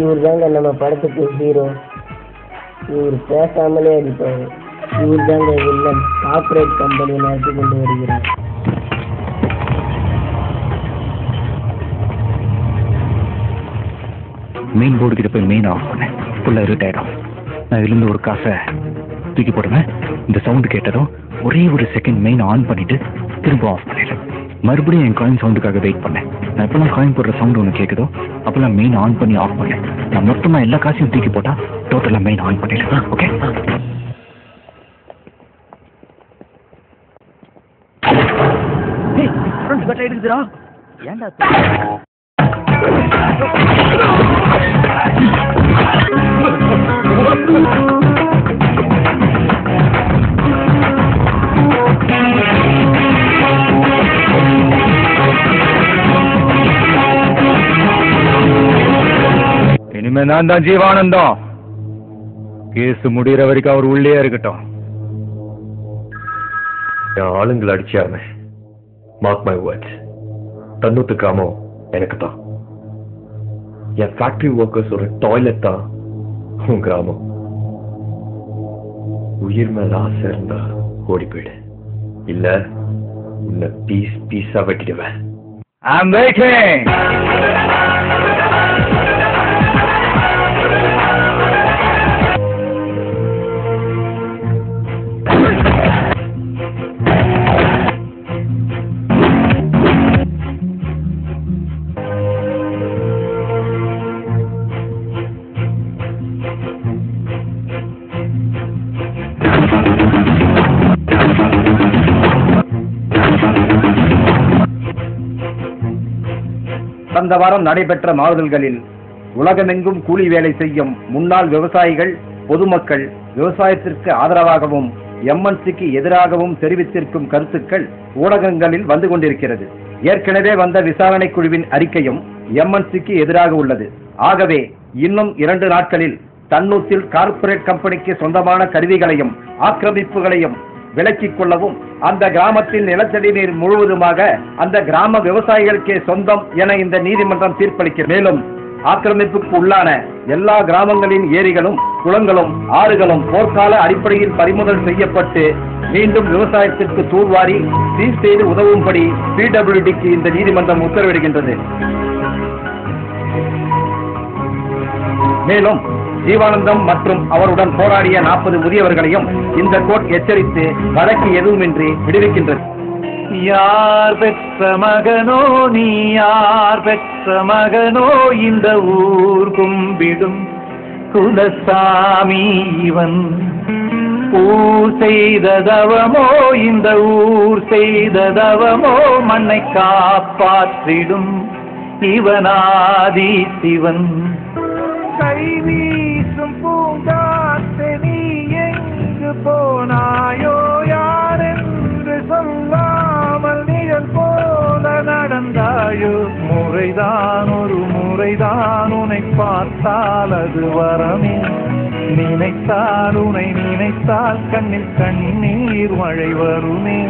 இவர் தாங்க நம்ம படத்துக்கு ஹீரோ. இவர் பேசாமலே அடிப்பார். இவர் தாங்க வில்லன். கார்ப்பரேட் கம்பெனி நடத்தி கொண்டு வருகிறார். மெயின் போர்டு கிட்ட போய் மெயின் ஆஃப் பண்ணேன். ஃபுல்லாக இருட் ஆகிடும். நான் இதுலேருந்து ஒரு காசை தூக்கி போடுவேன். இந்த சவுண்டு கேட்டதும் ஒரே ஒரு செகண்ட் மெயின் ஆன் பண்ணிட்டு திரும்ப ஆஃப் பண்ணிடுறேன். மறுபடியும் என் காயின் சவுண்டுக்காக வெயிட் பண்ணேன். நான் எப்பெல்லாம் காயின் போடுற சவுண்டு ஒன்று கேட்குதோ அப்போல்லாம் மெயின் ஆன் பண்ணி ஆஃப் பண்ணேன். நான் மொத்தமாக எல்லா காசையும் தூக்கி போட்டால் டோட்டலாக மெயின் ஆன் பண்ணிடுறேன். ஓகே, எடுக்குதுடா. ஏன்டா இனிமே நான் தான் ஜீவானந்தம். கேஸ் முடிகிற வரைக்கும் அவர் உள்ளே இருக்கட்டும். என் ஆளுங்களை அடிச்சாருமே, மார்க் மை வேர்ட்ஸ், தன்னுத்து கிராமம் எனக்கு தான். என் ஃபேக்டரி ஒர்க்கர்ஸ் ஒரு டாய்லெட் தான் உன் கிராமம். உயிர் மேல ஆசை இருந்தா ஓடி போயிடு, இல்ல உன்னை பீஸ் பீஸா வெட்டிடுவேன். I'm waiting. கடந்த வாரம் நடைபெற்ற மாறுதல்களில் உலகமெங்கும் கூலி வேலை செய்யும் முன்னாள் விவசாயிகள், பொதுமக்கள் விவசாயத்திற்கு ஆதரவாகவும் எம்என்சிக்கு எதிராகவும் தெரிவித்திருக்கும் கருத்துக்கள் ஊடகங்களில் வந்து கொண்டிருக்கிறது. ஏற்கனவே வந்த விசாரணை குழுவின் அறிக்கையும் எம்என்சிக்கு எதிராக உள்ளது. ஆகவே இன்னும் 2 நாட்களில் தன்னூத்தில் கார்ப்பரேட் கம்பெனிக்கு சொந்தமான கருவிகளையும் ஆக்கிரமிப்புகளையும் விலக்கிக் கொள்ளவும், அந்த கிராமத்தின் நிலத்தடி நீர் முழுவதுமாக அந்த கிராம விவசாயிகளுக்கே சொந்தம் என இந்த நீதிமன்றம் தீர்ப்பளிக்கிறது. மேலும் ஆக்கிரமிப்புக்கு உள்ளான எல்லா கிராமங்களின் ஏரிகளும், குளங்களும், ஆறுகளும் போர்க்கால அடிப்படையில் பறிமுதல் செய்யப்பட்டு மீண்டும் விவசாயத்திற்கு தூர்வாரி சீர் செய்து உதவும்படி பிடபிள்யூடிக்கு இந்த நீதிமன்றம் உத்தரவிடுகின்றது. மேலும் ஜீவானந்தம் மற்றும் அவருடன் போராடிய 40 முதியவர்களையும் இந்த கோர்ட் எச்சரித்து வழக்கு எதுவுமின்றி விடுவிக்கின்றது. யார் பெற்ற மகனோ நீ, யார் பெற்ற மகனோ இந்த ஊர் கும்பிடும் குலசாமி இவன். ஊர் செய்த தவமோ இந்த ஊர் செய்த தவமோ, மண்ணை காப்பாற்றிடும் இவனாதி சிவன். கை வீசும் பூங்காற்று நீ எங்கு போனாயோ, யாரென்று சொல்லாமல் நிழல் போல நடந்தாயோ. முறைதான் ஒரு முறைதான் உன்னை பார்த்தால் அது வரமே, நினைத்தால் உன்னை நினைத்தால் கண்ணில் கண்ணீர் மழை வருமே.